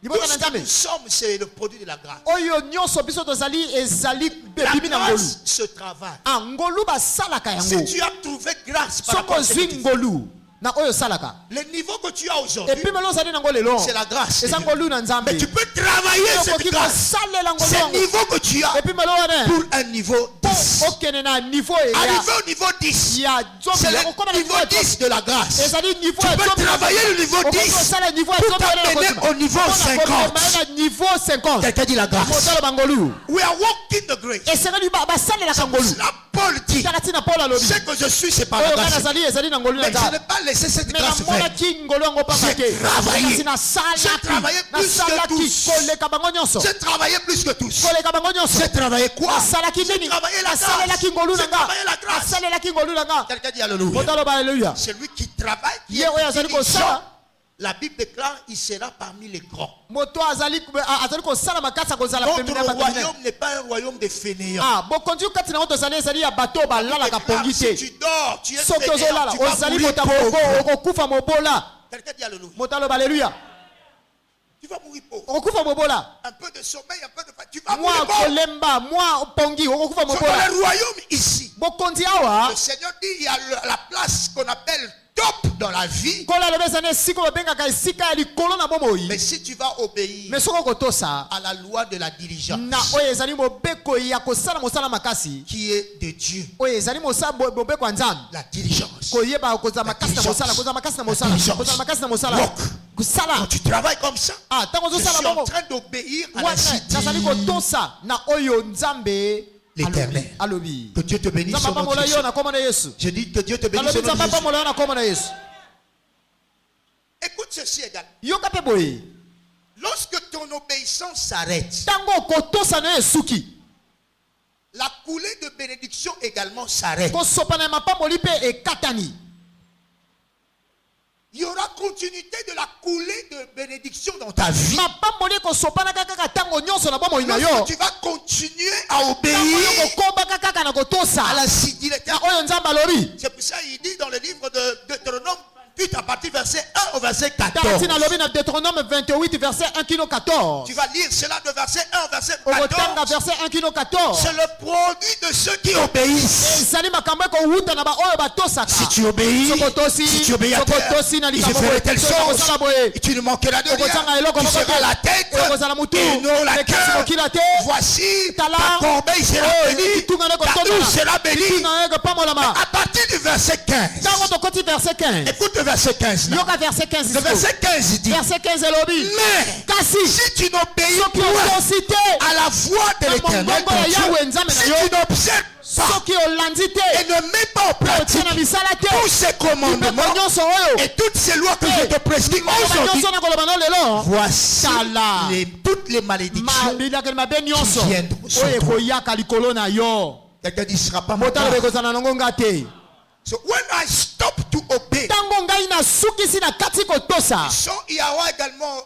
Tout libota na ce que nzambe nous sommes, c'est le produit de la grâce. oyo nyonso biso tozali ezali La ebimi na ngolu grâce se travaille. ngolu basalaka Si yango tu as trouvé grâce par soki rapport à ce que ozwi tu fais, ngolu na oyo osalaka le niveau que tu as aujourd'hui, epimelo ozali nango lelo c'est la grâce. eza ngolu na nzambe Mais tu peux travailler okoki cette grâce. kosalela ngolu C'est le yango niveau que tu as epimelo wana pour un niveau 10. okende na niveau ya Arrivé au niveau 10, ya zomi c'est ya le kokoma na niveau niveau ya 10 de la grâce. ezali niveau Tu ya peux zomi travailler le niveau 10 okosala niveau ya pour zomi wana na t'amener kokima. au niveau Mpona 50. komema na niveau 50 Quelqu'un dit la grâce. motalo bangolu We are walking the grace. esengeli basalelaka ngolu Cela, Paul dit, taka ntina paul alobi ce que je suis, c'est par la oyo nga grâce. nazali ezali na ngolu na Mais je nzambe n'ai pas laissé cette me grâce faire. namonaki ngolu yango pamba J'ai te travaillé. kasi J'ai travaillé plus que nasalaki tous. koleka bango nyonso J'ai travaillé plus que tous. koleka bango nyonso J'ai travaillé quoi? nasalaki J'ai nini travaillé la grâce. nasalelaki ngolu na J'ai nga travaillé la grâce. nasalelaki ngolu na nga Quelqu'un dit Alléluia. motalo ba aleluya Celui qui travaille, qui ye est oyo azali diligent, kosala la Bible déclare il sera parmi les grands. Moto azali kosala makasa kozala pembeni ya Notre bato minene. royaume n'est pas un royaume de fainéants. Ah, bokonzi kati na moto zali ezali ya bato balalaka pongi Si te. tu dors, tu es Soki fainéant, ozolala tu vas ozali mourir moto pauvre. okokufa mobola. Quelqu'un dit alléluia. Moto aloba alléluia. Tu vas mourir pauvre. Okokufa mobola. Un peu de sommeil, un peu de fatigue. Tu vas Mwa mourir pauvre. kolemba, mwa pongi okokufa Dans mobola. le royaume ici, Bokonzi awa le Seigneur dit il y a la place qu'on appelle top dans la vie. kola lobeza ne siko babengaka esika ya likolo na bomoi. Mais si tu vas obéir Mais soko kotosa à la loi de la diligence na oyo ezali mobeko ya kosala mosala makasi. qui est de Dieu, Oyo ezali mosala mobeko ya Nzambe. la diligence. Koyeba kozala makasi na mosala, kozala makasi na mosala, kozala makasi na mosala. Walk. Kusala. Quand tu travailles comme ça, Ah, tango je zosala suis en bongo. train d'obéir à la Wana nazali kotosa na oyo Nzambe l'Éternel. alobi. Que Dieu te bénisse Nzambe au nom de pamola yo Jésus. na komona Yesu. Je dis que Dieu te bénisse Alobi au nom de Nzambe Jésus. pamola yo na komona Yesu. Écoute ceci également. Yoka pe boye. Lorsque ton obéissance s'arrête, Tango kotosa na esuki. la coulée de bénédiction également s'arrête. Kosopana mapamoli pe ekatani. Il y aura continuité de la coulée de bénédiction dans ta vie. Mapamoli kosopana kaka tango nyonso na bomoi na yo. Lorsque tu vas continuer à Tango obéir yo kokomba kaka na kotosa. à la sidilité. Na oyo Nzambe alobi. C'est pour ça qu'il dit dans le livre de Deutéronome 28 à partir du verset 1 au verset Tarati 14. na lobi na Deutéronome 28 verset 1 kino 14. Tu vas lire cela de verset 1 au verset Okotanga 14. verset 1 kino 14. C'est le produit de ceux qui obéissent. Ezali makambo ekowuta na baoyo batosaka. Si tu obéis, Sokotosi, si tu obéis à terre, sokotosi na il likambo se ferait boye, telle soki chose, okosala boye. et tu ne manqueras de Okosanga rien. eloko Tu moko seras te. la tête Okozala mutu. et non la Mais kasi queue. mokila te. Voici Tala. ta corbeille sera Oh, bénie, kitungana ta kotonda. douche sera bénie. Tina yeke pamolama. À partir du verset 15, Tango tokoti verset 15. écoute le verset 15 là. Yoka verset 15. Le verset 15 dit, Verset 15 elobi. mais Kasi si tu n'obéis soki point otosi te. à la voix de Na l'Éternel, mongongo ton ya Dieu, Yahweh Nzambe si na yo. tu n'observes pas Soki olandi et te. ne mets pas en pratique Otia na misala te. tous ces commandements Mipeko nyonso oyo. et toutes ces lois que je te prescris aujourd'hui, nyonso na koloba no lelo. voici Tala. toutes les malédictions Mabilakeli mabe nyonso qui viendront sur oyo toi. ekoyaka likolo na yo. Quelqu'un dit, ce sera pas mon Motalo cas. bekozala nango nga te. So when I stop to obey, Tango ngai nasukisi na kati kotosa. so il y aura également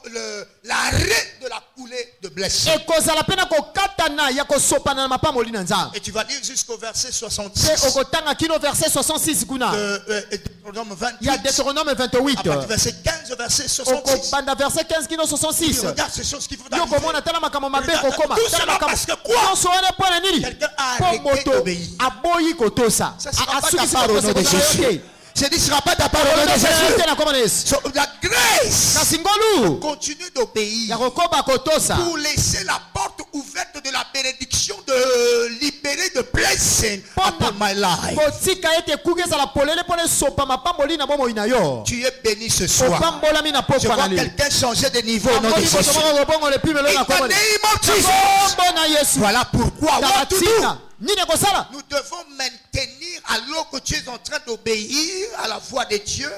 l'arrêt de la coulée de blessures. Ekozala mpe na kokatana ya kosopana na mapamoli na Nzambe. Et tu vas lire jusqu'au verset Mpe 66 okotanga kino verset 66 kuna. de Deutéronome Ya 28. Deutéronome À partir 28. du verset 15 au verset 66. Okobanda verset 15 kino 66. Tu regardes ces choses qui vont Yo arriver. komona tala makambo mabe Regarde, kokoma. tout Tala cela makambo. parce que quoi? Nyonso wana mpo na nini? Quelqu'un a Mpo arrêté moto d'obéir. aboyi kotosa. Ça sera pas ta Asukisi part au nom de kotosa kotosa yo Jésus. te. Je dis, ce ne sera pas ta part au nom de Jésus. Te na komona Yesu. So, la grâce Na singolu. continue d'obéir Ya kokoba kotosa. pour laisser la porte ouverte de la bénédiction de libérer de blessing upon my life. Kotika ete kuki ezala polele mpo na esopa mapamboli na bomoi na yo. Tu es béni ce soir. Opambolami na Je pokwa vois na lelo. quelqu'un changer de niveau au nom de Amoni Jésus. boto moko kobongole pimelo In na the komona. name of Jesus. Kombo na Yesu. Voilà pourquoi. What to do? Takatina. Nini ekosala? Nous devons maintenir, alors que tu es en train d'obéir à la voix de Dieu,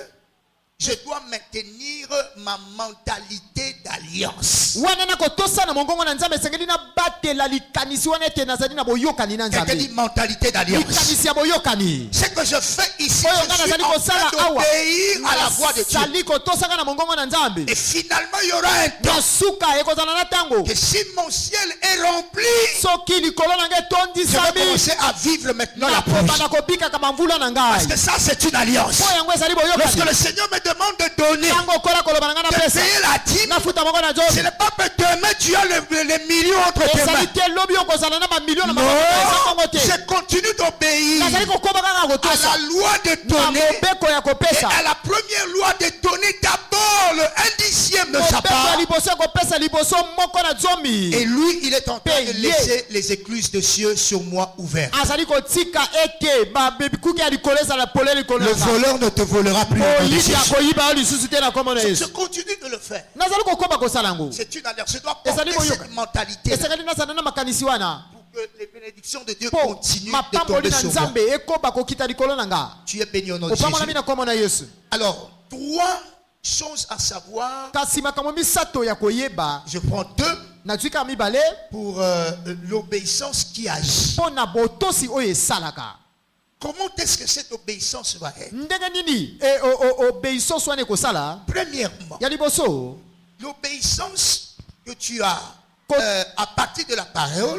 je dois maintenir ma mentalité d'alliance. Wana na kotosa na mongongo na Nzambe esengeli na batela likanisi wana ete nazali na boyokani na Quelqu'un dit Nzambe. mentalité d'alliance. Likanisi ya boyokani. Ce que je fais ici, Oyo je nga suis nazali en kosala train awa. d'obéir à la voix de Dieu. Sali kotosaka na mongongo na Nzambe. Et finalement, il y aura un temps Na suka ekozala na tango. que si mon ciel est rempli, Soki likolo na ngai je vais tondisami. commencer à vivre maintenant la Na provision. kobanda kobika kama mvula na Parce ngai. que ça, c'est une alliance. Po yango ezali Lorsque boyokani. le Seigneur me demande de donner, Tango kola koloba na ngai na de pesa. payer la dîme, Nafuta moko na ce nzoto. n'est pas que demain tu as les millions entre tes Ezali mains. te lobi okozala na bamilio na makambo eza kongo Non, te. je continue d'obéir Nazali kokoba kaka à kotosa. la loi de Na donner. mobeko ya Et kopesa. à la première loi de donner d'abord le 1/10 de sa Mobeko ya part. liboso ya kopesa liboso moko na zomi. Et lui, il est en train de Payé. laisser les écluses de cieux sur moi ouvertes. Azali kotika ete babikuki ya likolo ezala polele likolo Le na ngai. voleur ne te volera plus. au nom de Oyidi Jésus. akoyiba yo lisusu te na kombo na Je Yesu. continue de le faire. Nazali kokoba kosala yango. C'est une alliance. Je dois Et ça porter dit, cette mentalité Esengeli nazala na makanisi wana. pour que les bénédictions de Dieu Po continuent de mapamboli tomber na sur moi. Nzambe ekoba kokita likolo na nga. Tu es béni au nom de Opamolami Jésus. na kombo na Yesu. Alors, 3 choses à savoir. Kasi makambo misato ya koyeba. Je prends 2 Nazwika mibale. pour l'obéissance qui agit. Mpo na botosi oyo esalaka. Comment est-ce que cette obéissance va être? ndenge nini obéissance wana ekosala Premièrement, ya liboso l'obéissance que tu as à partir de la parole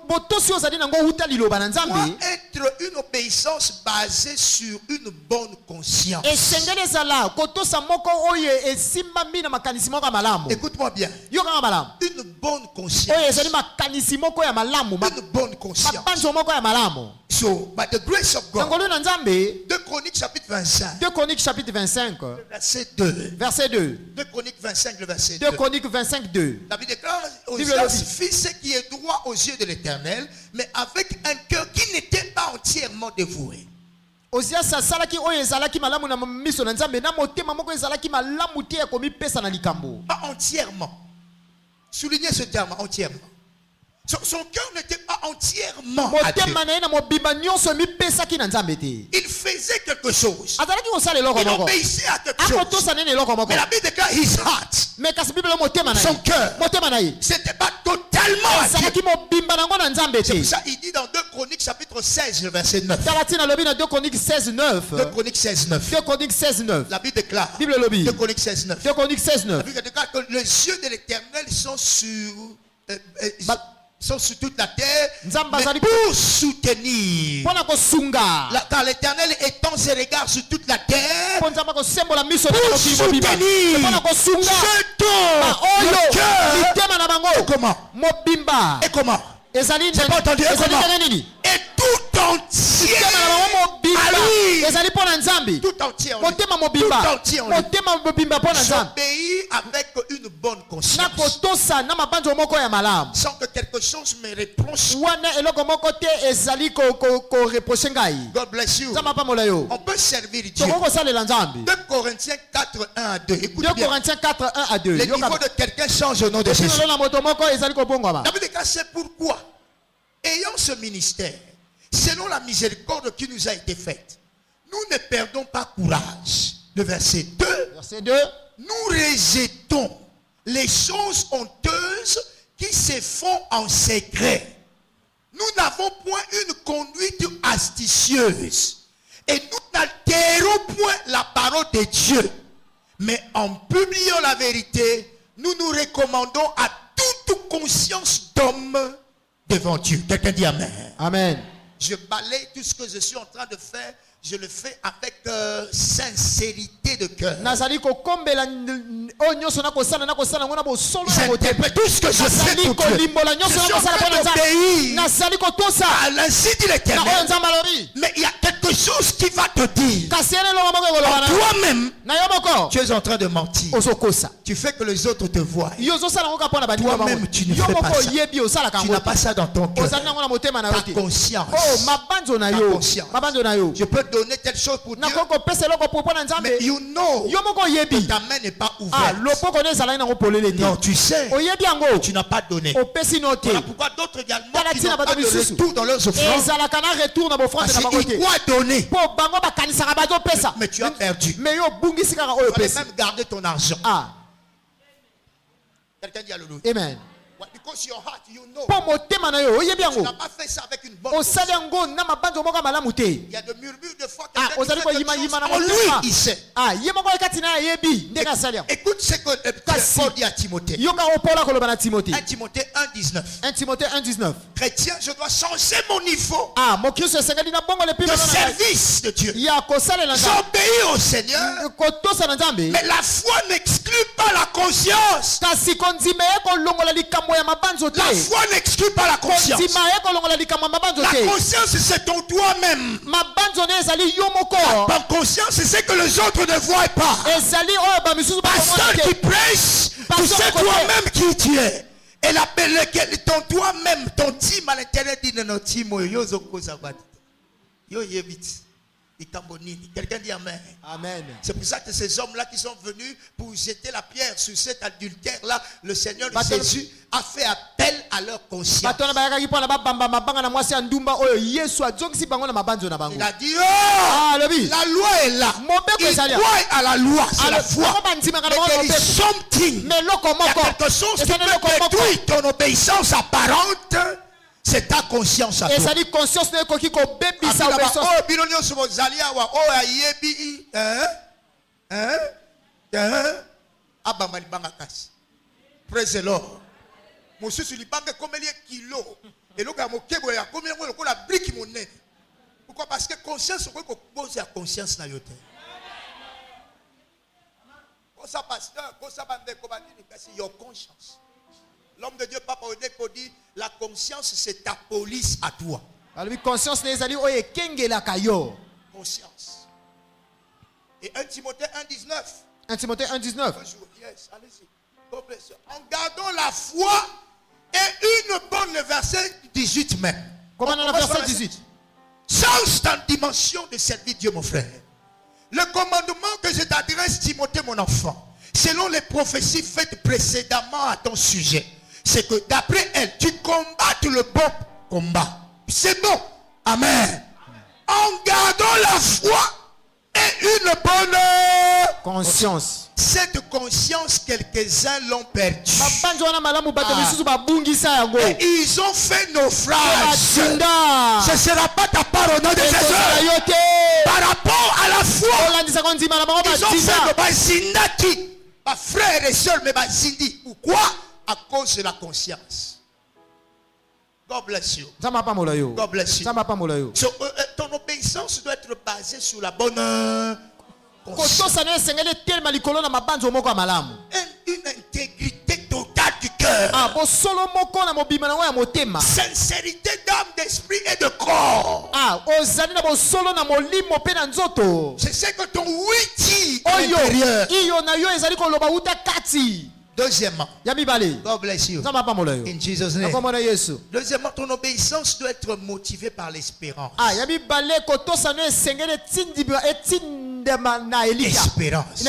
botosi ozali nango uta liloba na doit nzambe être une obéissance basée sur une bonne conscience. esengeli ezala kotosa moko oyo esimbami na makanisi moko ya malamu. Écoute-moi bien. Yokanga malamu Une bonne conscience. oyo ezali makanisi moko ya malamu Une bonne conscience. mabanzo moko ya malamu. So, by the grace of God, ngolu na nzambe 2 Chroniques chapitre 25, 2 Chroniques chapitre 25 verset 2. verset 2. 2 Chroniques 25, le verset 2 2. Chroniques 25 2. La Bible déclare, Bible Osias dit. fit ce qui est droit aux yeux de l'Éternel, mais avec un cœur qui n'était pas entièrement dévoué. Osias asalaki oyo ezalaki malamu na miso na nzambe na motema moko ezalaki malamu te ya komipesa na likambo. Pas entièrement. Soulignez ce terme, entièrement. Son cœur n'était pas entièrement à Dieu. motema na ye na mobimba nyonso emipesaki na nzambe te. Il faisait quelque chose. azalaki kosala eloko Il moko obéissait à quelque chose. akotosa nini eloko moko Mais la Bible déclare his heart, mais kasi bibele motema na son ye cœur, motema na ye c'était pas totalement à Dieu. ezalaki mobimba nango na nzambe C'est te. pour ça il dit dans 2 Chroniques chapitre 16, le verset 9. tala tina lobi na 2 Chroniques 16 9. 2 Chroniques 16, 9. 2 Chroniques 16 9. La Bible déclare, Bible lobi 2 Chroniques 16, 9. 2 Chroniques 16 La 9. Bible déclare que les yeux de l'Éternel sont sur toute la terre, Nzamba mais zali- pour soutenir. mpona kosunga Car l'Éternel étend ses regards sur toute la terre, mpo nzambe akosembola miso na pour mokili mobimba soutenir mpona kosunga ceux baoyo le cœur. mitema na Et bango comment? mobimba Et comment? ezali J'ai pas entendu. Et ezali comment? ndenge nini Et tout entier. mitema na bango mobimba Ah oui. ezali mpo na nzambe Tout entier. en lui. motema mobimba Tout entier en lui. motema mobimba mpo na nzambe J'obéis avec une bonne conscience. na kotosa na mabanzo moko ya malamu Sans que quelque chose me reproche. wana eloko moko te ezali koreproche ngai. God bless you. nzambe apambola yo On peut servir Dieu. tokoki kosalela nzambe. 2 Corinthiens 4, 1 à 2. Écoute 2 bien. Corinthiens 4 1 à 2. Le niveau de quelqu'un change au nom de Jésus. na moto moko ezali kobongwama. La Bible déclare, c'est pourquoi, ayant ce ministère, selon la miséricorde qui nous a été faite, nous ne perdons pas courage. Le verset 2. Verset 2. Nous rejetons les choses honteuses qui se font en secret. Nous n'avons point une conduite astucieuse. Et nous n'altérons point la parole de Dieu. Mais en publiant la vérité, nous nous recommandons à toute conscience d'homme devant Dieu. Quelqu'un dit Amen. Amen. Je balaye tout ce que je suis en train de faire. Je le fais avec sincérité de cœur. Nazali kokombela o nyonso na kosala ngona bosolo ya kote. J'interprète tout ce que je fais Nazali pour Dieu. kolimbola nyonso Je na suis en kosala train mpo na nzambe. d'obéir Nazali kotosa à l'ainsi dit na oyo l'Éternel. nzambe alobi. Mais il y a quelque chose qui va te dire. Kasi ene eloko moko ekoloba na Toi-même, na yo moko tu es en train de mentir. ozokosa. Tu fais que les autres te voient. Yo ozosala ngo mpo na baninga bango. Toi-même, tu ne Yo fais pas moko ça. oyebi osalaka Tu ngo n'as te. pas ça dans ton cœur. Ozali nango na motema na yo Ta te. conscience. Oh, mabanzo na Ta yo. conscience. Mabanzo na yo. Je peux donner telle chose pour Dieu. Nakoko kopesa eloko mpo na nzambe. Mais you know, Yo moko oyebi. ta main n'est pas Ah, ouverte. lopoko ne ezalaki nango polele te. Non, tu sais, Oyebi yango. tu n'as pas donné. Opesi no te. Voilà pourquoi d'autres également Tala qui tina n'ont pas bato de misusu. retour dans leurs offrandes. ezalaka na retour na bofrande Parce na bango qu'ils te. croient donner. Po bango bakanisaka bazopesa. Mais tu as perdu. Mais yo obungisi kaka oyo Tu fallait opesi. même garder ton argent. Ah, Quelqu'un dit alléluia. amen. Why? Because your heart, you know. Po motema na yo oyebi Tu yango. n'as pas fait ça avec une bonne Osali conscience. yango na mabanzo moko ya malamu te. Il y a de murmures de foi. Ah, Quelqu'un ozali qui fait quelque koyima-yima na chose en lui, motema. il sait. Ah, ye moko ekati na yebi ndenge asali yango. Écoute ce que Kasi. Paul dit à Timothée. Yoka opola koloba na Timothée. 1 Timothée 1,19. 1 Timothée 1:19. Chrétien, je dois changer mon niveau Ah, mokristo esengeli na bongo le de pima na service de Dieu. ya kosalela nzambe. J'obéis au Seigneur, Kotosa na nzambe. mais la foi n'exclut pas la conscience. Kasi kondima ekolongola likambo ya mabanzo te. La foi n'exclut pas la conscience. kondima ekolongola likambo ya mabanzo La te. conscience, c'est ton toi-même. Mabanzo ne ezali yo moko. Par conscience, c'est ce que les autres ne voient pas. ezali oyo bamisusu Pasteur qui te. prêche, tu Pasteur sais côté. toi-même qui tu es. Et ton toi-même, ton team à l'intérieur dit non, team, yo zoko zabat. Yo yebit. Quelqu'un dit Amen. Amen. C'est pour ça que ces hommes-là qui sont venus pour jeter la pierre sur cet adultère-là, le Seigneur Bato- Jésus a fait appel à leur conscience. bato wana bayakaki mpona babamba mabanga na mwasi ya ndumba oyo yesu azongisi bango na mabanzo na bango. Il a dit, Ah, oh, lobi. la loi est là. Mobeko Il ezali awa. croit à la loi, c'est la Alors, foi. bango bandimaka na Mais bango there is mobeko. something. Mais loko Il y a moko. quelque chose qui Ezali peut loko moko. détruire ton obéissance apparente. C'est ta conscience à toi. ezali conscience na ekoki kobebisa Oh, obéissance. bino nyonso bozali awa, oh, ayebi, abamba libanga kasi. Praise the Lord. Mosusu libanga komeli kilo. Et loka mokebo ya komeli ngo lokola brique monene. Pourquoi? Parce que conscience on ko poser à conscience na yote. Kosa pasteur, kosa bande ko bandini kasi your conscience. L'homme de Dieu Papa Odeko dit la conscience c'est ta police à toi. Alors conscience na ezali oyo ekengelaka yo. Conscience. Et 1 Timothée 1,19. 1 Timothée 1,19. Yes, allez-y. God bless you. En gardant la foi et une bonne verset 18 même. Comment on a verset 18? Change ta dimension de servir Dieu, mon frère. Le commandement que je t'adresse, Timothée, mon enfant, selon les prophéties faites précédemment à ton sujet, c'est que d'après elles, tu combattes le bon combat. C'est bon. Amen. En gardant la foi et une bonne conscience. Cette conscience, quelques-uns l'ont perdue. Et ils ont fait naufrage. Ce ne sera pas ta part au nom de Jésus. Par rapport à la foi, ils ont fait le bazindaki. Ma frère et soeur, mais bazindi. Pourquoi? À cause de la conscience. God bless you. God bless you. So, ton obéissance doit être basée sur la bonne conscience. Une intégrité totale du cœur. Sincérité d'âme, d'esprit et de corps. C'est ce que ton oui dit à l'intérieur. Deuxièmement, God bless you. In Jesus' name. Deuxièmement, ton obéissance doit être motivée par l'espérance. Espérance.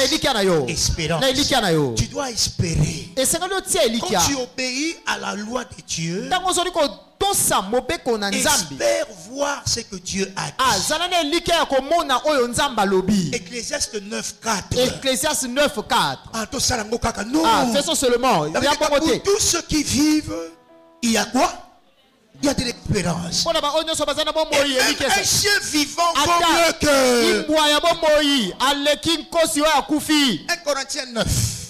Tu dois espérer. Quand tu obéis à la loi de Dieu, espère voir ce que Dieu a dit. Ecclésiaste 9:4. Non. Faisons seulement. Pour tous ceux qui vivent, il y a quoi? Il y a de l'espérance. Un chien vivant vaut mieux que 1 Corinthiens 9.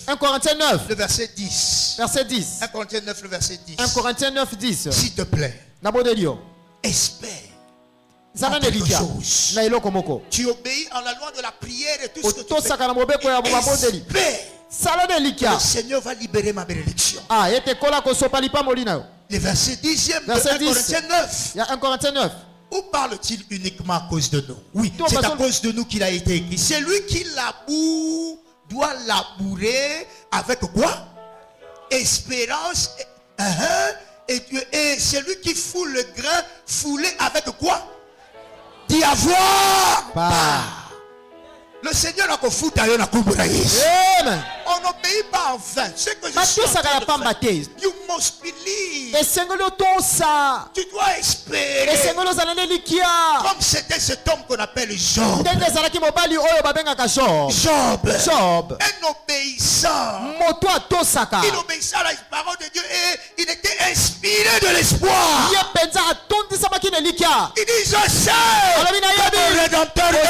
1 Corinthiens 9. Le verset 10. Verset 10. 1 Corinthiens 9, le verset 10. 1 Corinthiens 9, 10. S'il te plaît. Espère. Tu obéis en la loi de la prière et tout ce que tu fais. Espère. Le Seigneur va libérer ma bénédiction. Le verset 10e de 1 Corinthiens 9. Il y a 1 Corinthiens 9. Où parle-t-il uniquement à cause de nous? Oui, c'est à cause de nous qu'il a été écrit. Celui qui laboure doit labourer avec quoi? Espérance. Et celui qui foule le grain, fouler avec quoi? D'y avoir part. Le Seigneur a qu'on fout à yon. Amen. On n'obéit pas en vain. Ce que je suis en train de faire. You must believe. Tu dois espérer. Comme c'était cet homme qu'on appelle Job. Job. Un obéissant. Il obéissait à la parole de Dieu et il était inspiré de l'espoir. Il dit, je sais que mon Rédempteur est.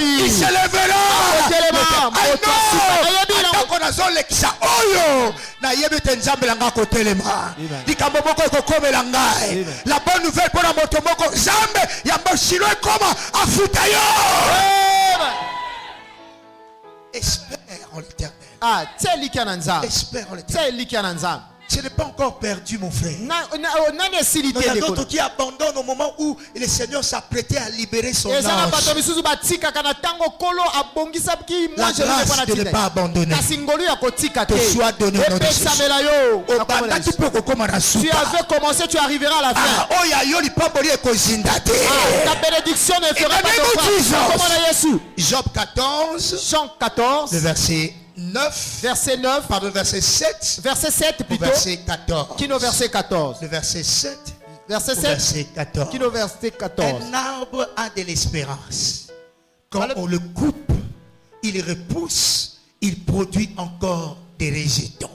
Il se lèvera. La bonne nouvelle pour la motomoko Zambe Yamboshiro comme Afutayo. Espère en l'éternel. Espère en l'éternel. Ce n'est pas encore perdu, mon frère. Il y a d'autres qui abandonnent au moment où le Seigneur s'apprêtait à libérer son ange. La grâce de ne pas abandonner te soit donnée au nom de Jésus. Tu avais commencé, tu arriveras à la fin. Ta bénédiction ne fera pas de pas. Job 14. Jean 14. Le verset 9. Verset 9. Pardon, verset 7. Verset 7 plutôt. Verset 14. Qui nous verset 14. Le verset 7. Verset 7. Verset 14. Qui nous verset 14. Un arbre a de l'espérance. Quand on le coupe, il repousse, il produit encore des rejetons.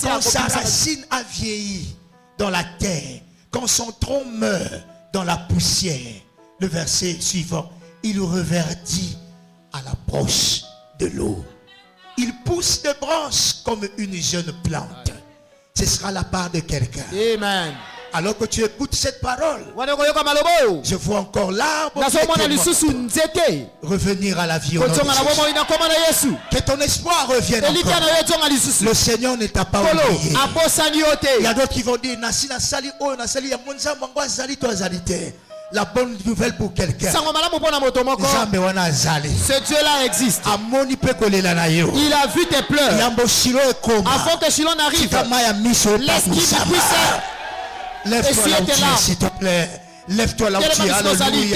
Quand sa racine a vieilli dans la terre, quand son tronc meurt dans la poussière, le verset suivant, il reverdit à l'approche de l'eau. Il pousse des branches comme une jeune plante. Ce sera la part de quelqu'un. Amen. Alors que tu écoutes cette parole, je vois encore l'arbre revenir à la vie au nom de Jésus. Que ton espoir revienne encore. Le Seigneur ne t'a pas oublié. Il y a d'autres qui vont dire la bonne nouvelle pour quelqu'un. Ce Dieu-là existe. Il a vu tes pleurs. Avant que Shilon arrive, laisse qu'il puisse. Lève-toi là où tu es, s'il te plaît. Lève-toi là où tu es. Alléluia.